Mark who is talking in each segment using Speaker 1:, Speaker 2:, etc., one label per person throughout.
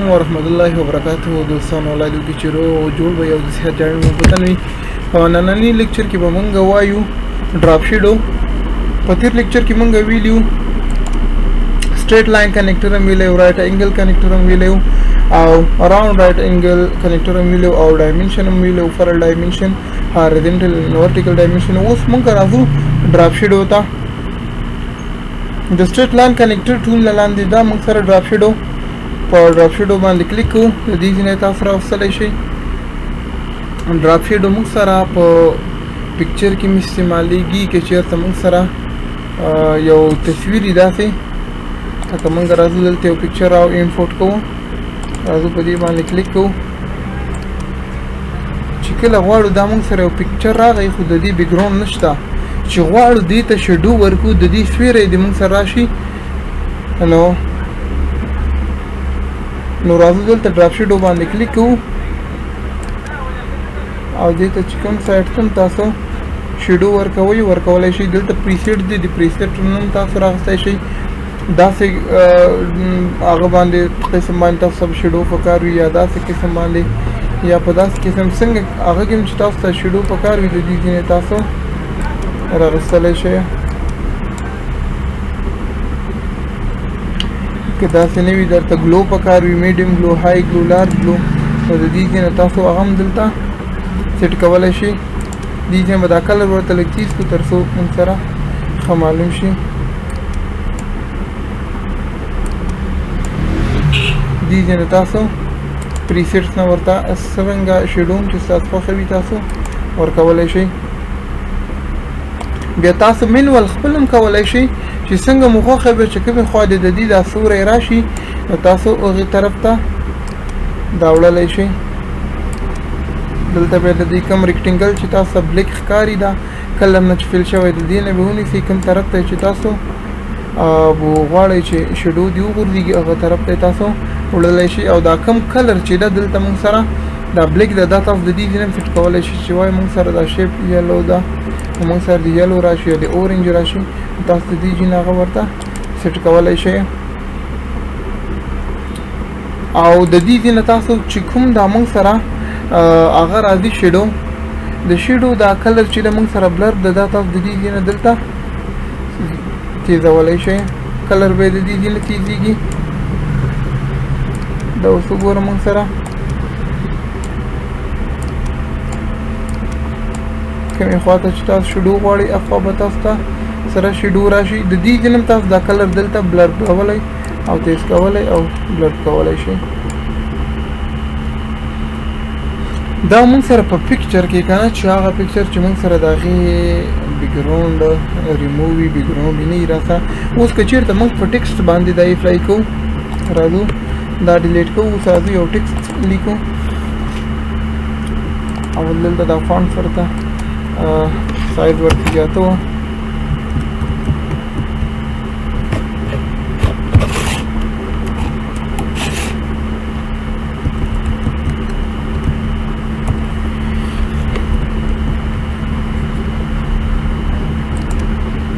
Speaker 1: علیکم ورحمۃ اللہ وبرکاتہ دوستانو الله دې چې رو جوړ وي او د صحت جوړ مو پته نه وي په نننی لیکچر کې به مونږ وایو ډراپ شیډو په تیر لیکچر کې مونږ ویلیو straight line connector هم ویلیو right angle connector هم ویلیو او around right angle connector هم ویلیو او dimension هم ویلیو for dimension horizontal and vertical dimension اوس مونږ راځو ډراپ شیډو ته د straight line connector ټول لاندې دا مونږ سره ډراپ شیډو په ډراپ شیډو باندې کلیک کوو د دې ځینې تاسو راوستلی شئ ډراپ شیډو موږ سره په پکچر کې استعمالیږي که چېرته موږ سره یو تصویر وي داسې لکه موږ راځو دلته یو پکچر راو انپورټ کوو راځو په دې باندې کلیک کوو چې کله غواړو دا موږ سره یو پکچر راغی خو د دې بیکګراوند نشته چې غواړو دې ته شیډو ورکو د دې سیوری د موږ سره راشي نو راځو دلته ډراپ شیډو باندې کلیک کوو او دې ته چې کوم سایډ ته تاسو شیډو ورکولی شئ دلته پریسیټ دی د پریسیټ نوم تاسو راغستی شئ داسې هغه باندې قسم باندې تاسو شیډو پکار وي یا داسې قسم باندې یا په داسې قسم څنګه هغه کې چې تاسو ته شیډو پکار وي د دې ځینې تاسو راغستلی شئ که داسې نه وي درته ګلو پکار وي میډیم ګلو های ګلو لارج ګلو نو د دې ځای نه تاسو هغه هم دلته سیټ کولی شئ دې ځای به دا کلر ورته لږ تیز کړو تر څو موږ سره ښه معلوم شي دې ځای نه تاسو پریسیټس نه ورته څرنګه شیډو چې ستاسو خوښه وي تاسو ورکولی شئ بیا تاسو مینول خپل هم کولی شئ چې څنګه مو خوښه وي چې کومې خوا د دې دا سوری راشي نو تاسو هغې طرف ته دا وړلی شئ دلته بیا د دې کوم ریکټینګل چې تاسو بلیک ښکاري دا کلر نه چې فیل شوی د دې نه به ونیسئ کوم طرف ته چې تاسو غواړئ چې شیډو دې وغورځېږي هغه طرف ته تاسو وړلی شئ او دا کوم کلر چې ده دلته موږ سره دا بلیک ده دا تاسو د دې ځای نه فټ کولی شئ چې وایي موږ سره دا شیپ یلو ده موږ سره د یلو راشي یا د اورنج راشي تاسو د دې ځای نه هغه ورته سیټ کولی شئ او د دې ځای نه تاسو چې کوم دا موږ سره هغه راځي شیډو د شیډو دا کلر چې د موږ سره بلر ده دا تاسو د دې ځای نه دلته تیزولی شئ کلر به یې د دې ځای نه تیزېږي دا اوس وګوره موږ سره کومې خوا ته چې تاسو شیډو غواړئ هغه به تاسو ته سره شیډو راشي د دې ځای نه تاسو دا کلر دلته بلر کولی او تیز کولی او بلر کولی شئ دا مونږ سره په پکچر کې که نه چې هغه پکچر چې مونږ سره د هغې بیکګراوند ریموو وي بیکګراوند یې نه وي راته اوس که چېرته مونږ په ټکسټ باندې دا اپلای کوو راځو دا ډیلیټ کوو اوس راځو یو ټکسټ لیکو او دلته دا فانټ ورته سایز ورته زیاتو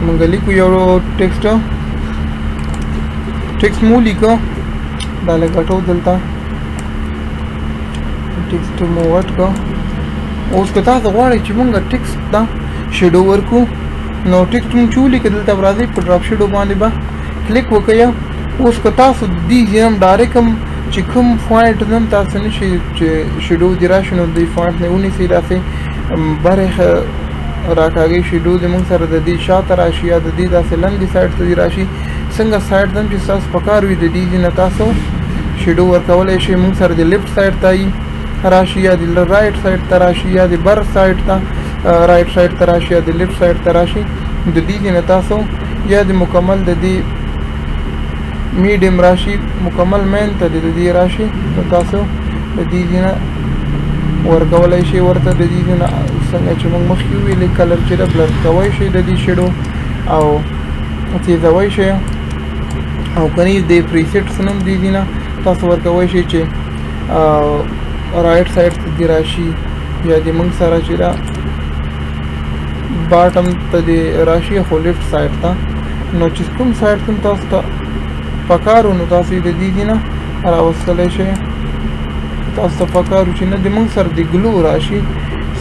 Speaker 1: مونږ لیکو یو ټکسټ مو لیکو دا لږ غټو دلته ټکسټ مو غټ کړو اوس که تاسو غواړئ چې مونږ ټکسټ ته شیډو ورکو نو ټکسټ مونږ چې ولیکو دلته به راځئ په ډراپ شیډو باندې به کلیک وکړئ اوس که تاسو دې ځای هم ډایرکټ هم چې کوم فونټ هم تاسو نه شئ چې شیډو دې راشي نو دې فونټ نه ونیسئ داسې برې راکاږئ شیډو د موږ سره د دې شاته راشي یا د دې داسې لنډې سایډ ته دې راشي څنګه سایډ ته هم چې ستاسو پکار وي د دې ځای نه تاسو شیډو ورکولی شئ موږ سره د لیفټ سایډ ته راشي یا د رایټ سایډ ته راشي یا د بر سایډ ته رایټ سایډ ته راشي یا د لیفټ سایډ ته راشي د دې ځای نه تاسو یا د مکمل د دې میډیم راشي مکمل مین ته د دې راشي نو تاسو د دې ځای نه ورکولی شئ ورته د دې ځای نه څنګه چې موږ مخکې وویلې کلر چې ده بلر کوی شئ د دې شیډو او تیزوی شئ او که نه د پریسیټس نه هم دې ځای نه تاسو ورکوی شئ چې رایټ سایډ ته دې راشي یا د موږ سره چې ده باټم ته دې راشي خو لیفټ سایډ ته نو چې کوم سایډ ته تاسو ته پکار نو تاسو د دې ځای نه راوستلی شئ. تاسو ته پکار وي چې نه د موږ سره د ګلو راشي،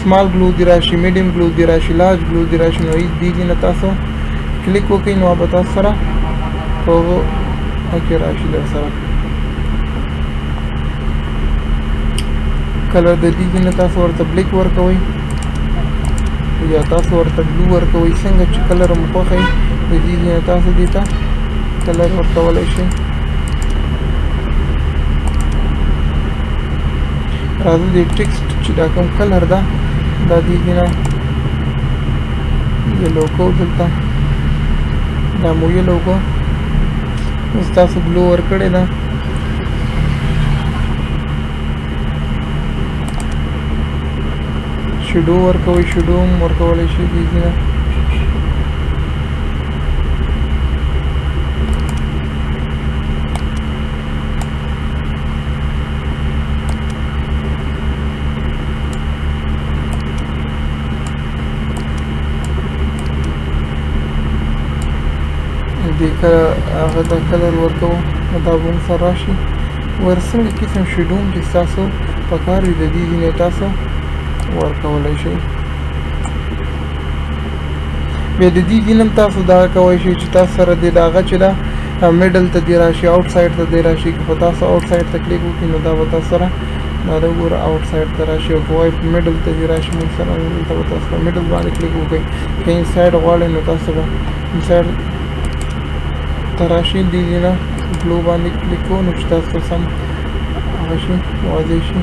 Speaker 1: سمال ګلو دې راشي، میډیم ګلو دې راشي، لارج ګلو دې راشي، نو دې نه تاسو کلیک وکړئ نو به تاسو سره په هغو کې راشي در سره. کلر د دې نه تاسو ورته بلیک ورکوئ یا تاسو ورته بلو ورکوئ، څنګه چې کلر مو خوښوي د دې نه تاسو دې ته کلر ورکولی شئ. راځو د ټیکسټ چې دا کوم کلر ده دا دې نه یلو کو دلته دا مو یلو کو اوس تاسو بلو ورکړې ده. شیډو ورکوئ، شیډو هم ورکولی شئ دې نه. هغه ته کلر ورکوو دا به هم سره راشي. ورڅنګه قسم شیډو هم چې ستاسو په کار وي د دې ځینې تاسو ورکولی شئ. بیا د دې ځینې هم تاسو دا کولی شئ چې تاسو سره د هغه چې ده میډل ته دې راشي، آوټ سایډ ته دې راشي. که په تاسو آوټ سایډ ته کلیک وکړئ نو دا به تاسو سره دا د وګوره آوټ سایډ ته راشي، او که وایي په میډل ته دې راشي موږ سره دلته به تاسو په میډل باندې کلیک وکړئ. که ان سایډ غواړئ نو تاسو به ان سایډ راشي دې نه بلو باندې کلیک کوو نو چې تاسو ته سم هغه شي واضح شي.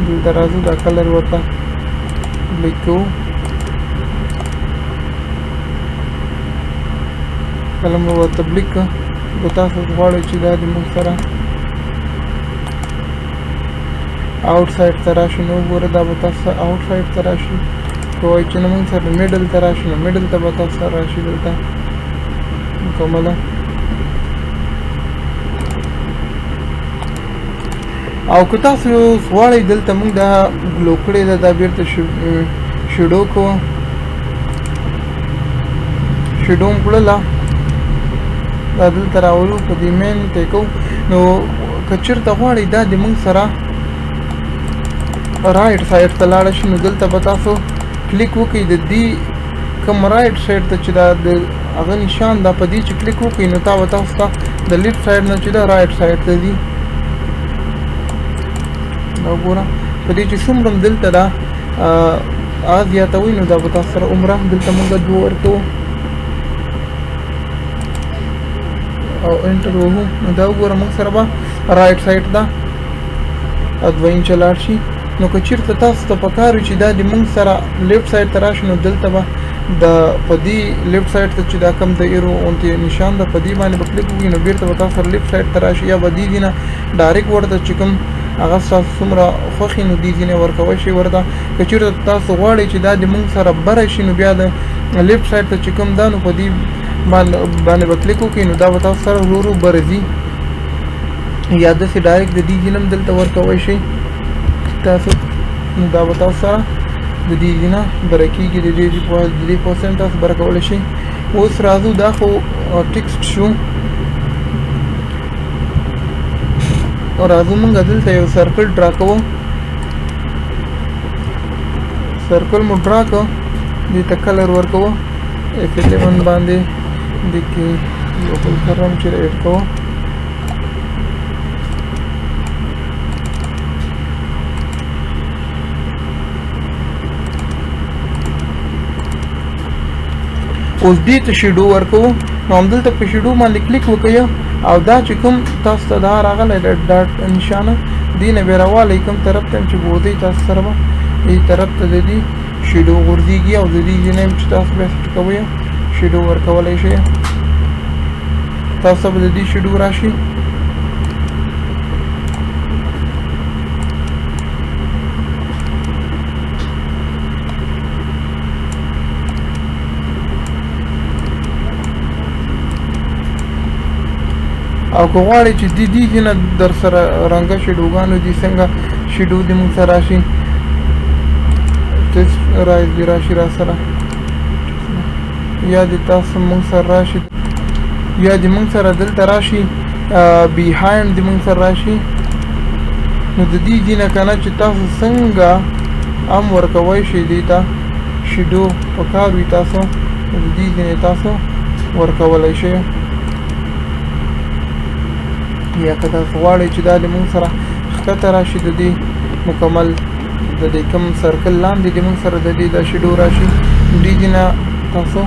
Speaker 1: دلته راځو دا کلر ورته کلیک کوو. کله مو ورته کلیک کړه نو تاسو غواړئ چې دا د موږ سره آوټ سایډ ته راشي نو وګوره دا به تاسو سره آوټ سایډ ته راشي. که وایي چې نه موږ سره میډل ته راشي نو میډل ته به تاسو سره راشي دلته مکمله. او که تاسو غواړئ دلته موږ دا ګلو کړې ده دا بیرته شیډو کوو، شیډو هم کړله دا دلته راولو په دې مین ته کوو. نو که چېرته غواړئ دا د موږ سره رایټ سایډ ته لاړه شي نو دلته به تاسو کلیک وکړئ د دې کوم رایټ سایډ ته چې دا د هغه نشان دا په دې چې کلیک وکړئ نو تا به تاسو ته د لیفټ سایډ نه چې دا رایټ سایډ ته ځي. دا وګوره په دې چې څومره دلته دا زیاتوئ نو دا به تاسو سره عمره دلته موږ دوه ورکوو او انټر وهو نو دا وګوره موږ سره به رایټ سایډ ته 2 انچه لاړ شي. نو که چېرته تاسو ته پکار وي چې دا د موږ سره لیفټ سایډ ته راشي نو دلته به د په دې لیفټ سایډ ته چې دا کوم د ایرو اونتې نشان ده په دې باندې به کلیک وکړئ نو بیرته به تاسو سره لیفټ سایډ ته راشي، یا به دې ځینه ډایرکټ ورته چې کوم هغه ستاسو څومره خوښي نو دې ځینې ورکوی شي ورته. که چېرته تاسو غواړئ چې دا د موږ سره بره شي نو بیا د لیفټ سایډ ته چې کوم ده نو په دې باندې به کلیک وکړئ نو دا به تاسو سره ورو ورو بره ځي، یا داسې ډایرکټ د دې ځینه هم دلته ورکوی شئ تاسو نو دا به تاسو سره د دې ځینه بره کېږي، د دې پرسنټ تاسو بره کولی شئ. اوس راځو دا خو ټیکسټ شو، راځو موږ دلته یو سرکل ډرا کوو. سرکل مو ډرا کړو دې ته کلر ورکوو F11 باندې د کې یو بل کرم چې ایډ کوو. اوس دې ته شیډو ورکوو نو همدلته په شیډو باندې کلیک وکړئ او دا چې کوم تاسو ته دا راغلی ډاټ نشانه دې نه بیا راوالی کوم طرف ته چې ګورځئ تاسو سره به دې طرف ته د دې شیډو غورځېږي او د دې ځینې چې تاسو بیا سیټ کوئ شیډو ورکولی شئ. تاسو به د دې شیډو راشي او که غواړئ چې دې ځینه در سره رنګه شیډوګانو دي څنګه شیډو دې موږ سره راشي ټیکسټ رایز دې راشي را سره، یا دې تاسو موږ سره راشي، یا دې موږ سره دلته راشي بیهایند د موږ سره راشي نو د دې ځینه که نه چې تاسو څنګه هم ورکوی شئ دې ته شیډو په کار وي تاسو نو د دې ځینې تاسو ورکولی شئ یا که تاسو غواړئ چې دا د موږ سره ښکته راشي د دې مکمل د دې کوم سرکل لاندې د موږ سره د دې دا شیډو راشي دې ځینه تاسو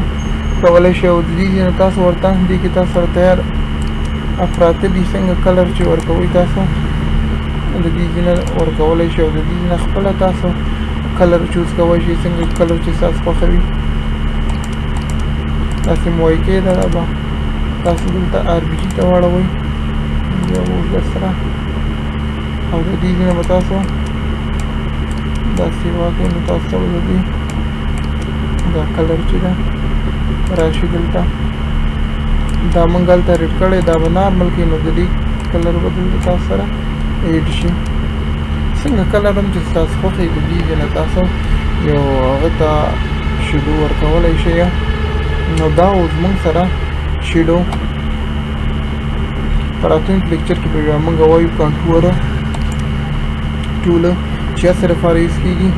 Speaker 1: کولی شئ او د دې ځینه تاسو ورته دې کې تاسو سره تیار افراطه دي څنګه کلر چې ورکوئ تاسو د دې ځینه ورکولی شئ او د دې ځینه خپله تاسو کلر چوز کولی شئ څنګه کلر چې ستاسو خوښوي داسې مو وایي کېده دا به تاسو دلته RPG ته واړوئ بیا اوس درسره او د دې ځینه به تاسو داسې واقع نو تاسو ته به د دې دا کلر چې ده راشي دلته دا موږ هلته ریډ کړی دا به نارمل کړي نو د دې کلر به دلته تاسو سره ایډ شي څنګه کلر هم چې ستاسو خوښ وي د دې ځای نه تاسو یو هغه ته شیډو ورکولی شئ نو دا اوس موږ سره شیډو په راتلونکي لیکچر کې به موږ وایو کنټور ټول چې سره فار یوز کېږي